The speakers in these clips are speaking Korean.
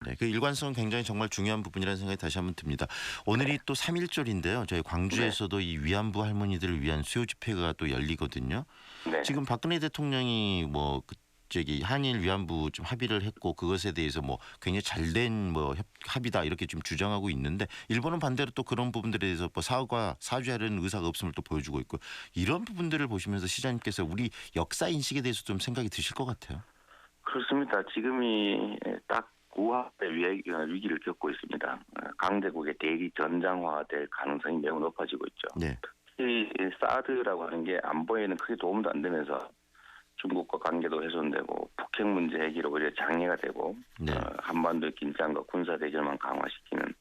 네, 그 일관성은 굉장히 정말 중요한 부분이라는 생각이 다시 한번 듭니다. 오늘이 또 3.1절인데요. 저희 네. 광주에서도 이 위안부 할머니들을 위한 수요 집회가 또 열리거든요. 네. 지금 박근혜 대통령이 저기 한일 위안부 좀 합의를 했고 그것에 대해서 굉장히 잘된 합의다 이렇게 좀 주장하고 있는데 일본은 반대로 또 그런 부분들에 대해서 사죄하려는 의사가 없음을 또 보여주고 있고 이런 부분들을 보시면서 시장님께서 우리 역사 인식에 대해서 좀 생각이 드실 것 같아요. 그렇습니다. 지금이 딱 구합의 위기를 겪고 있습니다. 강대국의 대리 전장화될 가능성이 매우 높아지고 있죠. 네, 이 사드라고 하는 게 안보에는 크게 도움도 안 되면서 중국과 관계도 훼손되고 북핵 문제 해결에 오히려 장애가 되고 네, 한반도의 긴장과 군사 대결만 강화시키는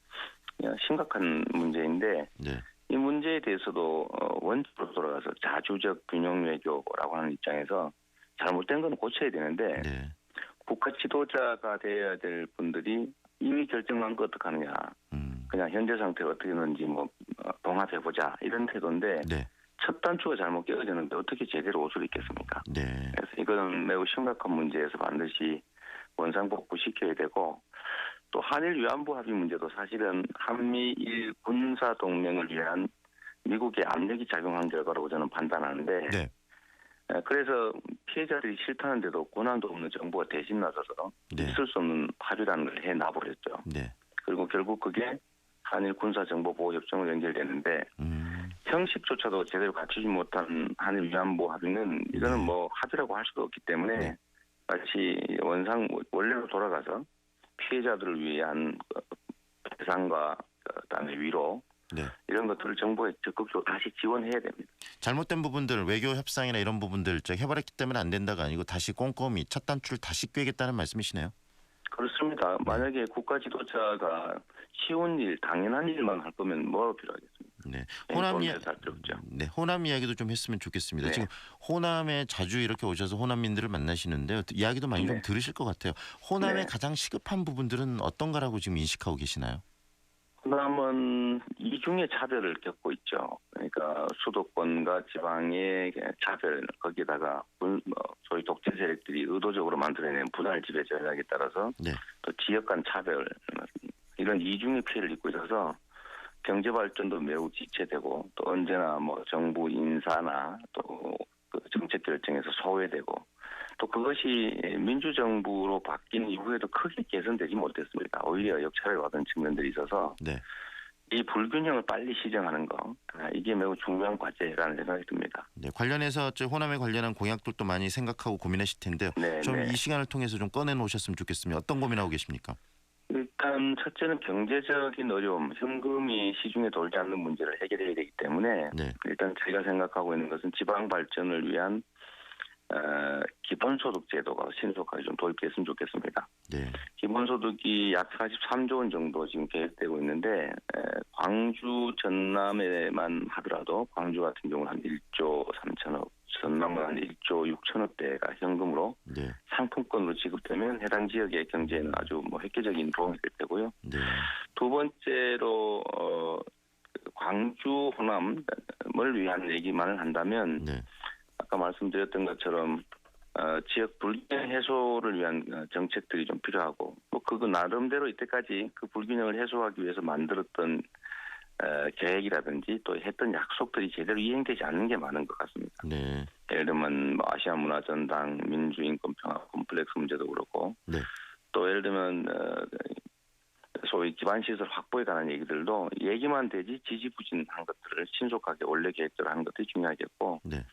심각한 문제인데 네, 이 문제에 대해서도 원칙으로 돌아가서 자주적 균형 외교라고 하는 입장에서 잘못된 건 고쳐야 되는데 네, 국가 지도자가 되어야 될 분들이 이미 결정한 거 어떡하느냐. 그냥 현재 상태가 어떻게 되는지 봉합해보자 이런 태도인데 네, 첫 단추가 잘못 끼어졌는데 어떻게 제대로 옷을 입겠습니까? 네, 그래서 이거는 매우 심각한 문제에서 반드시 원상복구시켜야 되고 또 한일 위안부 합의 문제도 사실은 한미일 군사 동맹을 위한 미국의 압력이 작용한 결과라고 저는 판단하는데 네, 그래서 피해자들이 싫다는데도 권한도 없는 정부가 대신 나서서 네, 있을 수 없는 합의라는 걸 해놔버렸죠. 네, 그리고 결국 그게 한일 군사정보보호협정으로 연결되는데 형식조차도 제대로 갖추지 못한 한일 위안부 합의는 이거는 합의라고 할 수가 없기 때문에 네. 다시 원래로 돌아가서 피해자들을 위한 배상과 그다음에 위로 네. 이런 것들을 정부에 적극적으로 다시 지원해야 됩니다. 잘못된 부분들 외교 협상이나 이런 부분들 해버렸기 때문에 안 된다가 아니고 다시 꼼꼼히 첫 단추를 다시 꿰겠다는 말씀이시네요. 그렇습니다. 만약에 국가 지도자가 쉬운 일, 당연한 일만 할 거면 뭐가 필요하겠습니까? 네, 호남 이야기도 좀 했으면 좋겠습니다. 네. 지금 호남에 자주 이렇게 오셔서 호남민들을 만나시는데요. 이야기도 많이 좀 네. 들으실 것 같아요. 호남의 네. 가장 시급한 부분들은 어떤 거라고 지금 인식하고 계시나요? 호남은 이중의 차별을 겪고 있죠. 그러니까 수도권과 지방의 차별, 거기다가 소위 독재 세력들이 의도적으로 만들어낸 분할 지배 전략에 따라서 네, 또 지역 간 차별, 이런 이중의 피해를 입고 있어서 경제 발전도 매우 지체되고 또 언제나 정부 인사나 또 그 정책 결정에서 소외되고 또 그것이 민주정부로 바뀐 이후에도 크게 개선되지 못했습니다. 오히려 역차별 받은 측면들이 있어서 네. 이 불균형을 빨리 시정하는 거 이게 매우 중요한 과제라는 생각이 듭니다. 네, 관련해서 호남에 관련한 공약들도 많이 생각하고 고민하실 텐데요. 네, 좀 네. 이 시간을 통해서 좀 꺼내놓으셨으면 좋겠습니다. 어떤 고민하고 계십니까? 일단 첫째는 경제적인 어려움, 현금이 시중에 돌지 않는 문제를 해결해야 되기 때문에 네, 일단 제가 생각하고 있는 것은 지방 발전을 위한 기본소득 제도가 신속하게 좀 도입됐으면 좋겠습니다. 네, 기본소득이 약 43조 원 정도 지금 계획되고 있는데 광주, 전남에만 하더라도 광주 같은 경우는 한 1조 3천억, 전남은 한 1조 6천억대가 현금으로 네, 상품권으로 지급되면 해당 지역의 경제에는 아주 획기적인 도움이 될 테고요. 네, 두 번째로 광주 호남을 위한 얘기만을 한다면 네, 아까 말씀드렸던 것처럼 지역 불균형 해소를 위한 정책들이 좀 필요하고 또 그거 나름대로 이때까지 그 불균형을 해소하기 위해서 만들었던 계획이라든지 또 했던 약속들이 제대로 이행되지 않는 게 많은 것 같습니다. 네, 예를 들면 아시아 문화전당, 민주인권평화 콤플렉스 문제도 그렇고 네, 또 예를 들면 소위 기반시설 확보에 관한 얘기들도 얘기만 되지 지지부진한 것들을 신속하게 원래 계획대로 하는 것들이 중요하겠고 네,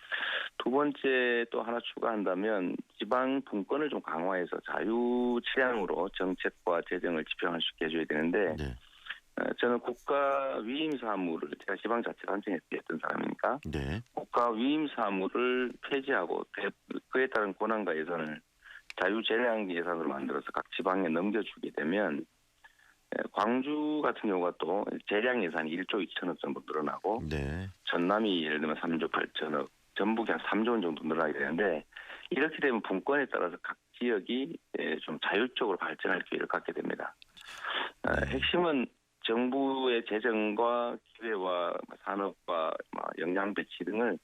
두 번째 또 하나 추가한다면 지방 분권을 좀 강화해서 자유치량으로 정책과 재정을 집행할 수 있게 해줘야 되는데 네, 저는 국가 위임 사무를 제가 지방자치단체에 했던 사람이니까 네, 국가 위임 사무를 폐지하고 그에 따른 권한과 예산을 자유재량 예산으로 만들어서 각 지방에 넘겨주게 되면 광주 같은 경우가 또 재량 예산이 1조 2천억 정도 늘어나고 네, 전남이 예를 들면 3조 8천억, 전북이 한 3조 원 정도 늘어나게 되는데 이렇게 되면 분권에 따라서 각 지역이 좀 자율적으로 발전할 기회를 갖게 됩니다. 핵심은 정부의 재정과 기회와 산업과 역량 배치 등을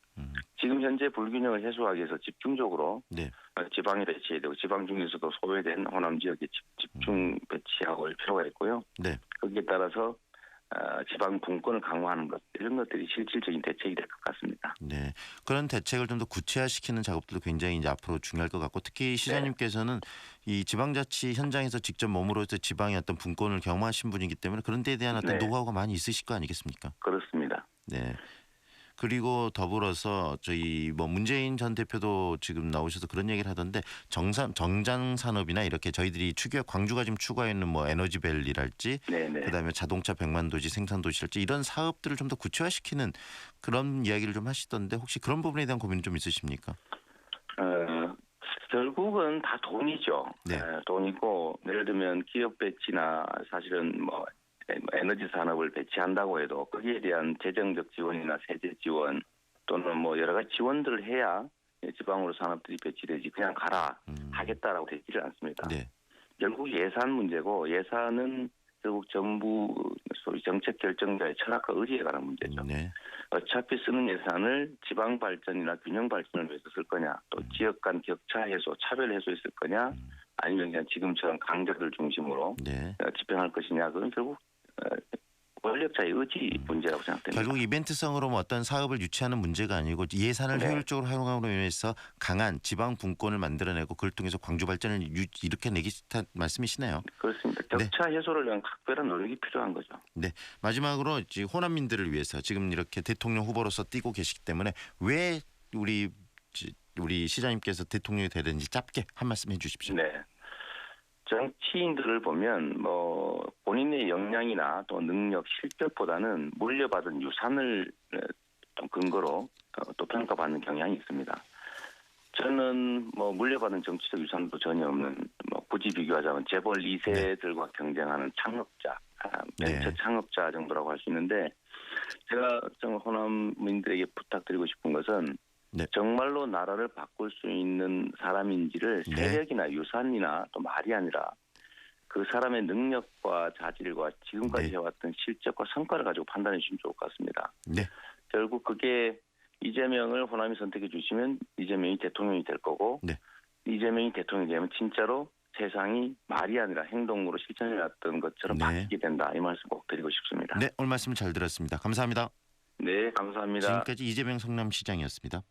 지금 현재 불균형을 해소하기 위해서 집중적으로 네. 지방에 배치해야 되고 지방 중에서도 소외된 호남 지역에 집중 배치하고 올 필요가 있고요. 네. 거기에 따라서 지방 분권을 강화하는 것 이런 것들이 실질적인 대책이 될 것 같습니다. 네. 그런 대책을 좀 더 구체화시키는 작업들도 굉장히 이제 앞으로 중요할 것 같고 특히 시장님께서는 이 지방자치 현장에서 직접 머무러서 지방의 어떤 분권을 경험하신 분이기 때문에 그런 데에 대한 어떤 네. 노하우가 많이 있으실 거 아니겠습니까? 그렇습니다. 네. 그리고 더불어서 저희 뭐 문재인 전 대표도 지금 나오셔서 그런 얘기를 하던데 정장 산업이나 이렇게 저희들이 광주가 지금 추구해 있는 뭐 에너지밸리랄지 네네. 그다음에 자동차 100만 도시 생산 도시랄지 이런 사업들을 좀 더 구체화시키는 그런 이야기를 좀 하시던데 혹시 그런 부분에 대한 고민은 좀 있으십니까? 결국은 다 돈이죠. 네. 돈이고 예를 들면 기업 배치나 사실은 에너지 산업을 배치한다고 해도 거기에 대한 재정적 지원이나 세제 지원 또는 뭐 여러 가지 지원들을 해야 지방으로 산업들이 배치되지 그냥 가라 하겠다라고 되지를 않습니다. 네. 결국 예산 문제고 예산은 결국 정부 소위 정책 결정자의 철학과 의지에 관한 문제죠. 네. 어차피 쓰는 예산을 지방 발전이나 균형 발전을 위해서 쓸 거냐, 또 지역 간 격차 해소, 차별 해소에 쓸 거냐, 아니면 그냥 지금처럼 강자들 중심으로 네. 집행할 것이냐, 그건 결국 권력자의 의지 문제라고 생각됩니다. 결국 이벤트성으로 뭐 어떤 사업을 유치하는 문제가 아니고 예산을 네. 효율적으로 활용함으로 인해서 강한 지방 분권을 만들어내고 그걸 통해서 광주 발전을 일으켜내기 싫다는 말씀이시네요. 그렇습니다. 격차 해소를 위한 각별한 노력이 필요한 거죠. 네. 마지막으로 이제 호남민들을 위해서 지금 이렇게 대통령 후보로서 뛰고 계시기 때문에 왜 우리 시장님께서 대통령이 되든지 짧게 한 말씀 해주십시오. 네. 정치인들을 보면 본인의 역량이나 또 능력, 실적보다는 물려받은 유산을 좀 근거로 또 평가받는 경향이 있습니다. 저는 물려받은 정치적 유산도 전혀 없는 굳이 비교하자면 재벌 2세들과 경쟁하는 창업자, 벤처 네. 창업자 정도라고 할 수 있는데 제가 좀 호남민들에게 부탁드리고 싶은 것은 네. 정말로 나라를 바꿀 수 있는 사람인지를 네. 세력이나 유산이나 또 말이 아니라 그 사람의 능력과 자질과 지금까지 네. 해왔던 실적과 성과를 가지고 판단해 주시면 좋을 것 같습니다. 네. 결국 그게 이재명을 호남이 선택해 주시면 이재명이 대통령이 될 거고 네. 이재명이 대통령이 되면 진짜로 세상이 말이 아니라 행동으로 실천해 왔던 것처럼 네. 바뀌게 된다. 이 말씀 꼭 드리고 싶습니다. 네. 오늘 말씀 잘 들었습니다. 감사합니다. 네, 감사합니다. 지금까지 이재명 성남시장이었습니다.